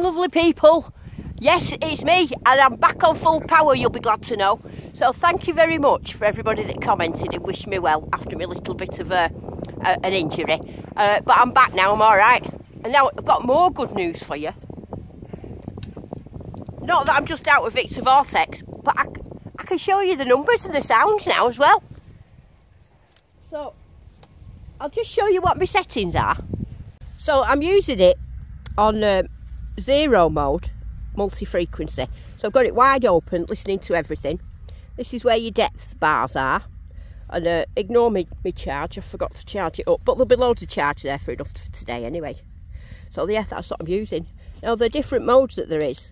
lovely people. Yes, it's me, and I'm back on full power, you'll be glad to know. So thank you very much for everybody that commented and wished me well after my little bit of an injury. But I'm back now, I'm alright. And now I've got more good news for you. Not that I'm just out with Garrett Vortex, but I can show you the numbers and the sounds now as well. So, I'll just show you what my settings are. So, I'm using it on 0 mode, multi-frequency. So, I've got it wide open, listening to everything. This is where your depth bars are. And ignore me charge, I forgot to charge it up. But there'll be loads of charge there for enough for today anyway. So, yeah, that's what I'm using. Now, the different modes that there is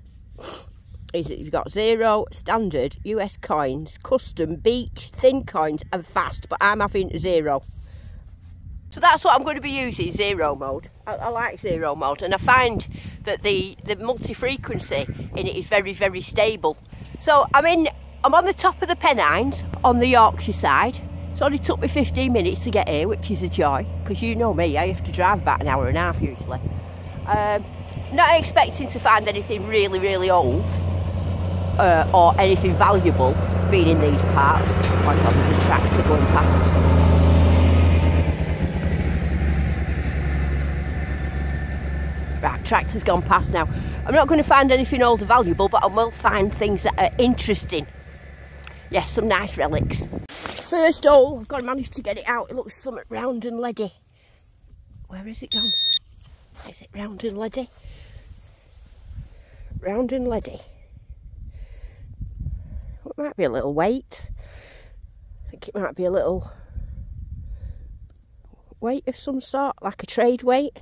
that you've got 0, standard, US coins, custom, beach, thin coins and fast, but I'm having 0. So that's what I'm going to be using, 0 mode. I like 0 mode, and I find that the multi-frequency in it is very, very stable. So I'm on the top of the Pennines, on the Yorkshire side. It's only took me 15 minutes to get here, which is a joy, because you know me, I have to drive about an hour and a half usually. Not expecting to find anything really, really old. Or anything valuable being in these parts. Oh my God, there's a tractor going past. Right, tractor's gone past now. I'm not going to find anything old or valuable, but I will find things that are interesting. Yes, some nice relics. First hole, I've got to manage to get it out. It looks somewhat round and leady. Where is it gone? Is it round and leady? Round and leady. It might be a little weight. I think it might be a little weight of some sort, like a trade weight.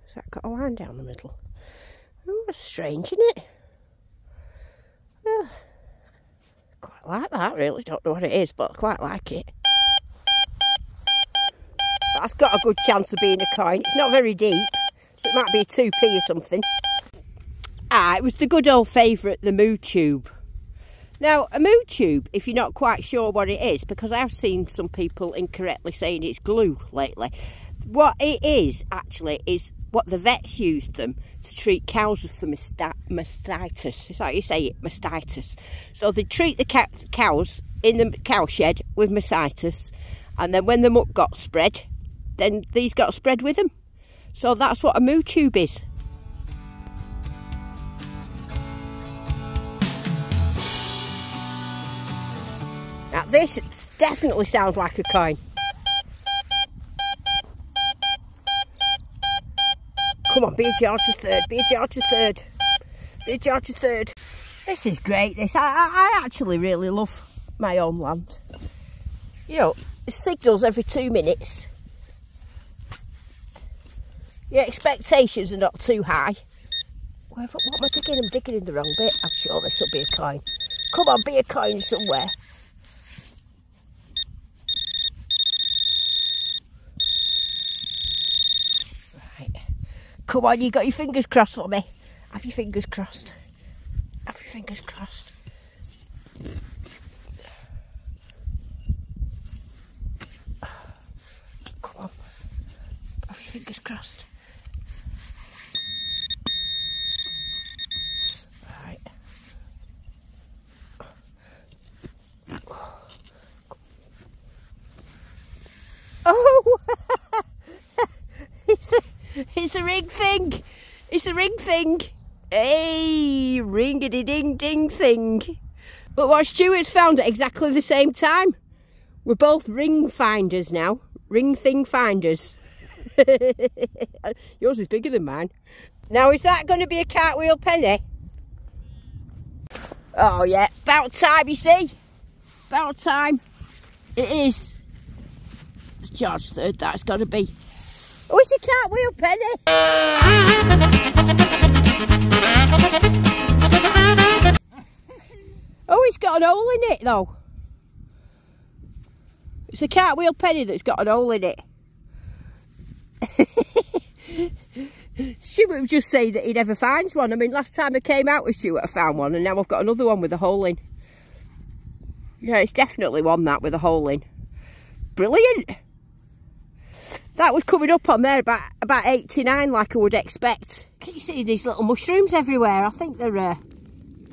Has that got a line down the middle? Oh, that's strange, isn't it? Quite like that, really. Don't know what it is, but I quite like it. That's got a good chance of being a coin. It's not very deep, so it might be a 2p or something. It was the good old favourite, the moo tube. Now, a moo tube, if you're not quite sure what it is, because I've seen some people incorrectly saying it's glue lately. What it is, actually, is what the vets used them to treat cows for mastitis. Is that how you say it? Mastitis. So they treat the cows in the cow shed with mastitis, and then when the muck got spread, then these got spread with them. So that's what a moo tube is. Now this definitely sounds like a coin. Come on, be a George III, be a George III, be a George III. This is great, this. I actually really love my own land. You know, it signals every 2 minutes. Your expectations are not too high. What am I digging? I'm digging in the wrong bit. I'm sure this will be a coin. Come on, be a coin somewhere. Come on, you got your fingers crossed for me. Have your fingers crossed. Have your fingers crossed. Come on. Have your fingers crossed. Right. Oh! It's a ring thing. It's a ring thing. Hey, ring-a-ding-ding thing. But what Stuart's found at exactly the same time. We're both ring finders now. Ring thing finders. Yours is bigger than mine. Now, is that going to be a cartwheel penny? Oh, yeah. About time, you see. About time. It is. It's George III, that's got to be. Oh, it's a cartwheel penny! Oh, it's got an hole in it, though. It's a cartwheel penny that's got an hole in it. Stuart would just say that he never finds one. I mean, last time I came out with Stuart, I found one, and now I've got another one with a hole in. Yeah, it's definitely one that with a hole in. Brilliant! That was coming up on there about 89, like I would expect. Can you see these little mushrooms everywhere? I think they're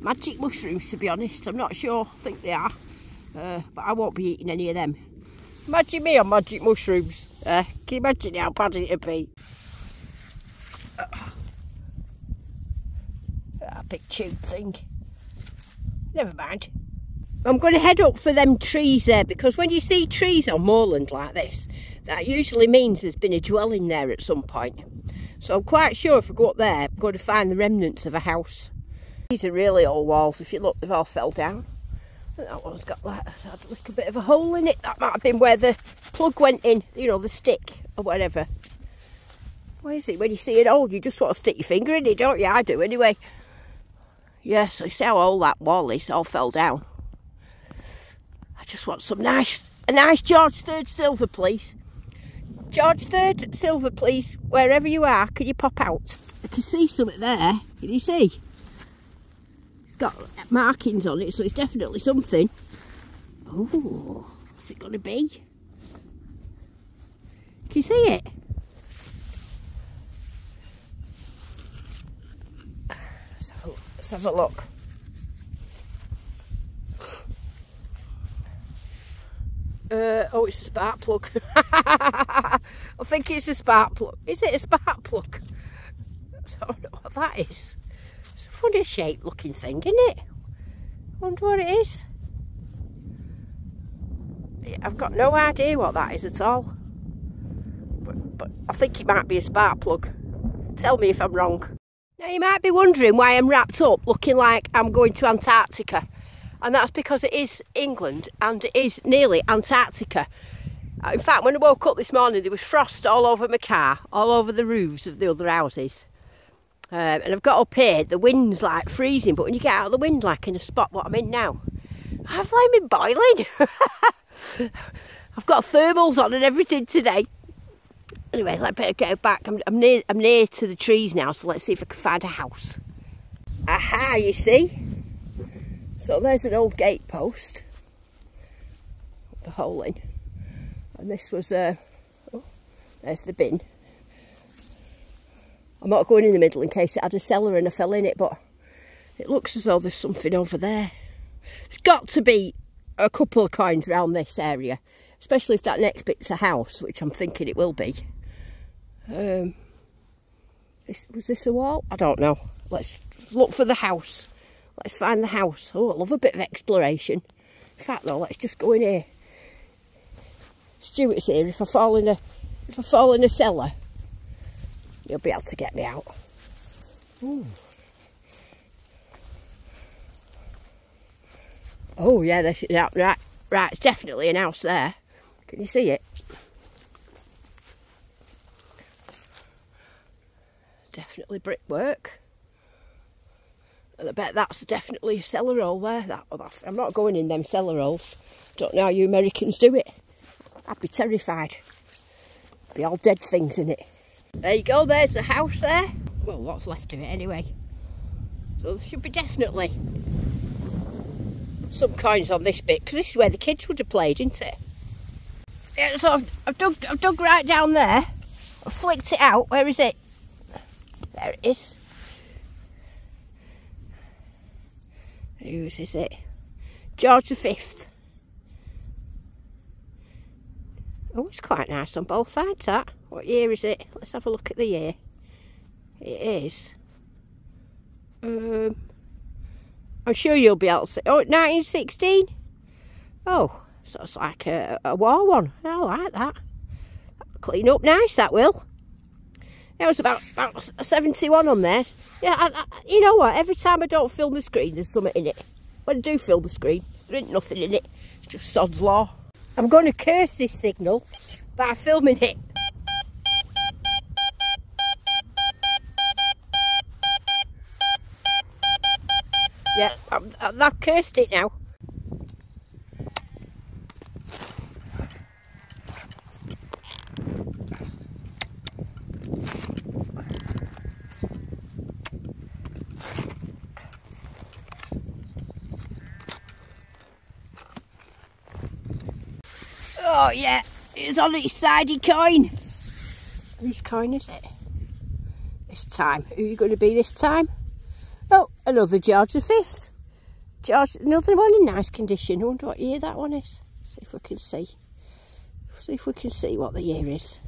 magic mushrooms, to be honest. I'm not sure. I think they are. But I won't be eating any of them. Imagine me on magic mushrooms. Can you imagine how bad it'd be? That big tube thing. Never mind. I'm going to head up for them trees there, because when you see trees on moorland like this, that usually means there's been a dwelling there at some point. So I'm quite sure if I go up there, I'm going to find the remnants of a house. These are really old walls. If you look, they've all fell down. And that one's got like a little bit of a hole in it. That might have been where the plug went in, you know, the stick or whatever. What is it? When you see it old, you just want to stick your finger in it, don't you? I do anyway. Yeah, so you see how old that wall is, all fell down. I just want a nice George III silver, please. George III silver, please. Wherever you are, can you pop out? I can see something there. Can you see? It's got markings on it, so it's definitely something. Oh, what's it going to be? Can you see it? Let's have a look. Oh, it's a spark plug. I think it's a spark plug. Is it a spark plug? I don't know what that is. It's a funny shaped looking thing, isn't it? I wonder what it is. I've got no idea what that is at all. But I think it might be a spark plug. Tell me if I'm wrong. Now you might be wondering why I'm wrapped up looking like I'm going to Antarctica. And that's because it is England and it is nearly Antarctica. In fact, when I woke up this morning, there was frost all over my car, all over the roofs of the other houses. And I've got up here, the wind's like freezing, but when you get out of the wind, like in a spot what I'm in now, I'm flaming boiling. I've got thermals on and everything today. Anyway, I better go back. I'm near to the trees now, so let's see if I can find a house. Aha, you see? So there's an old gate post, the hole in, and this was, oh, there's the bin. I'm not going in the middle in case it had a cellar and I fell in it, but it looks as though there's something over there. It's got to be a couple of coins around this area, especially if that next bit's a house, which I'm thinking it will be. Was this a wall? I don't know. Let's look for the house. Let's find the house. Oh, I love a bit of exploration. In fact, though, let's just go in here. Stuart's here. If I fall in a cellar, you'll be able to get me out. Ooh. Oh yeah, this is out. Right. It's definitely an house there. Can you see it? Definitely brickwork. And I bet that's definitely a cellar hole there. I'm not going in them cellar holes. Don't know how you Americans do it. I'd be terrified. Be all dead things in it. There you go, there's the house there. Well, what's left of it anyway. So there should be definitely some coins on this bit, because this is where the kids would have played, isn't it? Yeah, so I've dug right down there. I've flicked it out. Where is it? There it is. Whose is it? George V. Oh, it's quite nice on both sides, that. What year is it? Let's have a look at the year. It is. I'm sure you'll be able to see. Oh, 1916? Oh, so it's like a war one. I like that. That'll clean up nice, that will. It was about 71 on there. Yeah, you know what? Every time I don't film the screen, there's something in it. When I do film the screen, there ain't nothing in it. It's just sod's law. I'm going to curse this signal by filming it. Yeah, I've cursed it now. Oh yeah, it's on its sidey coin. Whose coin is it? This time. Who are you going to be this time? Oh, another George V. George, another one in nice condition. I wonder what year that one is. See if we can see. See if we can see what the year is.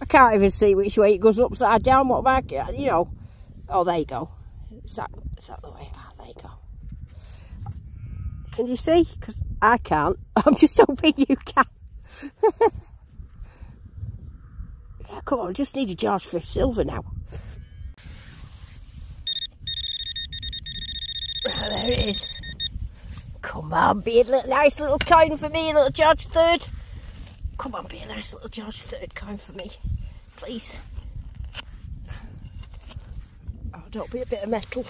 I can't even see which way it goes upside down. What back, you know. Oh, there you go. Is that the way? Ah, there you go. Can you see? Because I can't. I'm just hoping you can. Yeah, come on, I just need a George V silver now. There it is. Come on, be a nice little coin for me, little George III. Come on, be a nice little George III coin for me, please. Oh, don't be a bit of metal.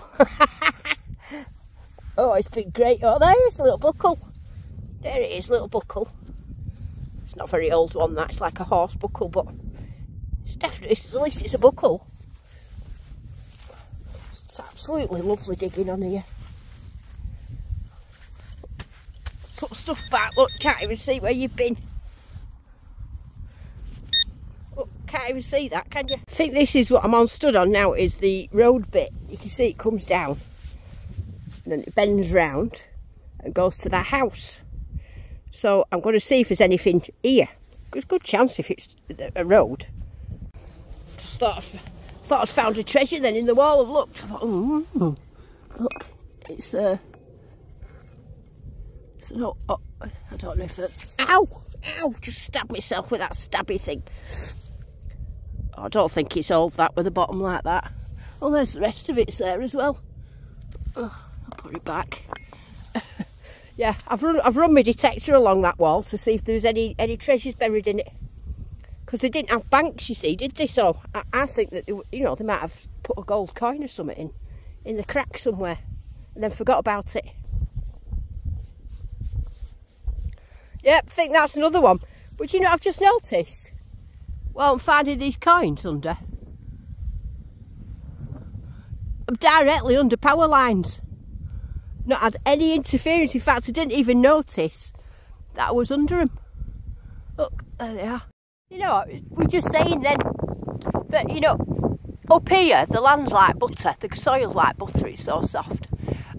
Oh, it's been great. Oh, there's a little buckle. There it is, little buckle. It's not a very old one, that's like a horse buckle, but it's definitely, at least it's a buckle. It's absolutely lovely digging on here. Put stuff back, look, can't even see where you've been. Look, can't even see that, can you? I think this is what I'm on stood on now, is the road bit. You can see it comes down, and then it bends round and goes to that house. So I'm going to see if there's anything here. There's a good chance if it's a road. Just thought I'd found a treasure then in the wall. I've looked. I thought, look, it's an oh, I don't know if that. Ow! Just stabbed myself with that stabby thing. I don't think it's old, that, with a bottom like that. Oh, there's the rest of it's there as well. Oh, I'll put it back. Yeah, I've run my detector along that wall to see if there was any treasures buried in it. Because they didn't have banks, you see, did they? So I think that, you know, they might have put a gold coin or something in the crack somewhere and then forgot about it. Yep, I think that's another one. But you know, I've just noticed. Well, I'm finding these coins under. I'm directly under power lines. Not had any interference. In fact, I didn't even notice that I was under them. Look, there they are. You know, we're just saying then that, you know, up here the land's like butter, the soil's like butter, it's so soft.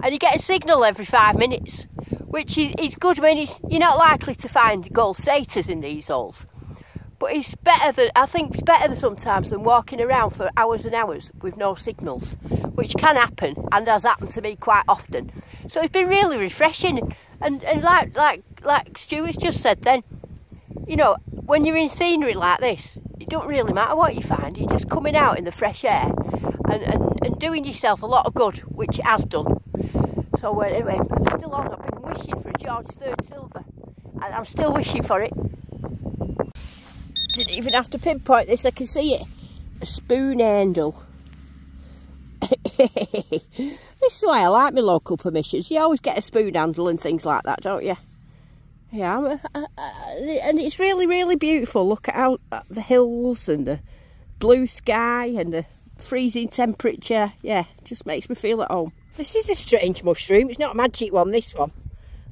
And you get a signal every 5 minutes, which is good. I mean, you're not likely to find gold status in these holes. But it's better than, I think it's better sometimes than walking around for hours and hours with no signals, which can happen and has happened to me quite often. So it's been really refreshing, and like Stuart's just said then, you know, when you're in scenery like this, it don't really matter what you find. You're just coming out in the fresh air and doing yourself a lot of good, which it has done. So anyway, I'm still on. I've been wishing for a George III silver, and I'm still wishing for it. Didn't even have to pinpoint this, I can see it. A spoon handle. This is why I like my local permissions. You always get a spoon handle and things like that, don't you? Yeah, and it's really, really beautiful. Look at the hills and the blue sky and the freezing temperature. Yeah, it just makes me feel at home. This is a strange mushroom. It's not a magic one, this one.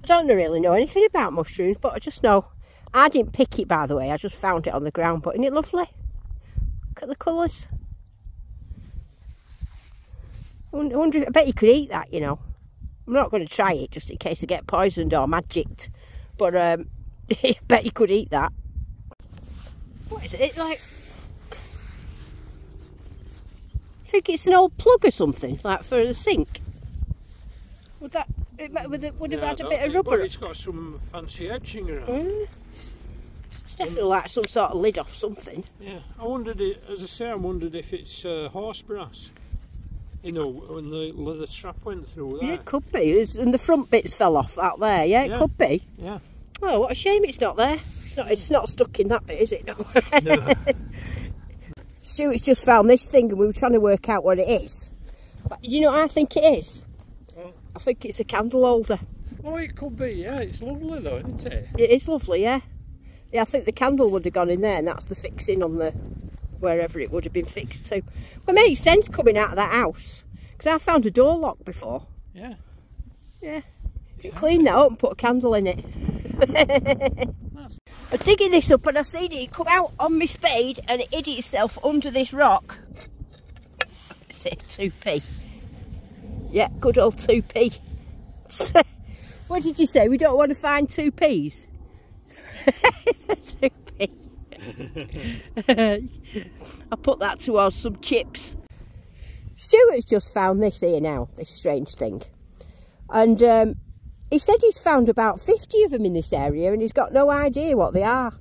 I don't really know anything about mushrooms, but I just know. I didn't pick it, by the way. I just found it on the ground. But isn't it lovely? Look at the colours. I wonder, I bet you could eat that, you know. I'm not going to try it just in case I get poisoned or magicked. But I bet you could eat that. What is it? Like, I think it's an old plug or something, like for the sink. Would that? Would have had a bit of rubber. But it's got some fancy edging around. It's definitely like some sort of lid off something. Yeah, I wondered, as I say, I wondered if it's horse brass. You know, when the leather strap went through there. Yeah, it could be. And the front bits fell off out there. Yeah, it could be. Yeah. Oh, what a shame it's not there. It's not stuck in that bit, is it? No. No. Stuart's just found this thing and we were trying to work out what it is. But do you know what I think it is? Oh. I think it's a candle holder. Oh, it could be, yeah. It's lovely though, isn't it? It is lovely, yeah. Yeah, I think the candle would have gone in there and that's the fixing on the wherever it would have been fixed to. Well, it makes sense coming out of that house because I found a door lock before. Yeah. Yeah. You can clean that up and put a candle in it. I'm digging this up and I seen it come out on my spade and it hid itself under this rock. Is it 2p? Yeah, good old 2p. What did you say? We don't want to find 2p's? It's a 2p. I'll put that towards some chips. Stuart's just found this here now, this strange thing. And he said he's found about 50 of them in this area and he's got no idea what they are.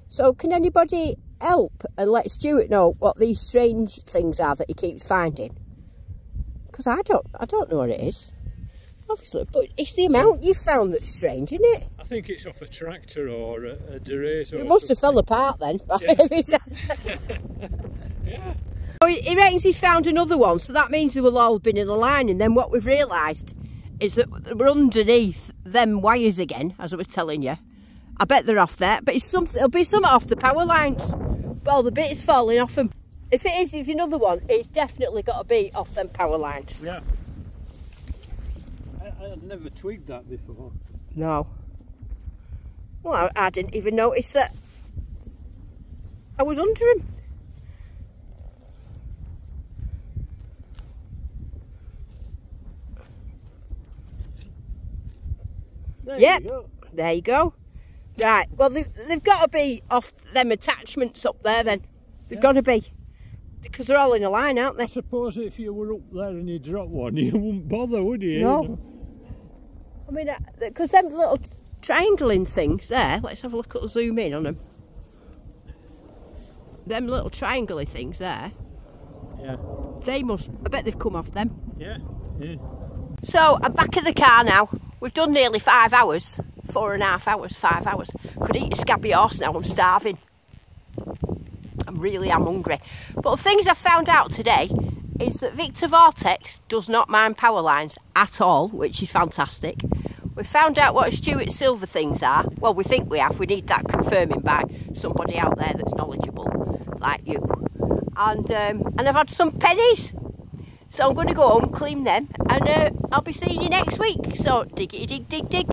So can anybody help and let Stuart know what these strange things are that he keeps finding? Because I don't know what it is. Obviously, but it's the amount you found that's strange, isn't it? I think it's off a tractor or a derator. It must have fell apart then. Yeah. Yeah. He reckons he's found another one, so that means they will all have been in a line. And then what we've realised is that we're underneath them wires again, as I was telling you. I bet they're off there, but it'll be something off the power lines. Well, the bit is falling off them. If it's another one, it's definitely got to be off them power lines. Yeah. I'd never tweaked that before. No. Well, I didn't even notice that I was under him. Yep, there you go. Right, well, they've got to be off them attachments up there then. They've got to be. Because they're all in a line, aren't they? I suppose if you were up there and you dropped one, you wouldn't bother, would you? No. I mean, because them little triangling things there, let's have a look at zoom in on them. Them little triangle things there. Yeah. They must, I bet they've come off them. Yeah. Yeah. So, I'm back in the car now. We've done nearly 5 hours. 4.5 hours, 5 hours. Could eat a scabby horse now, I'm starving. I really am hungry. But the things I've found out today is that Victor Vortex does not mind power lines at all, which is fantastic. We found out what Stuart Silver things are. Well, we think we have. We need that confirming by somebody out there that's knowledgeable, like you. And I've had some pennies. So I'm going to go home, clean them, and I'll be seeing you next week. So, diggity dig dig dig.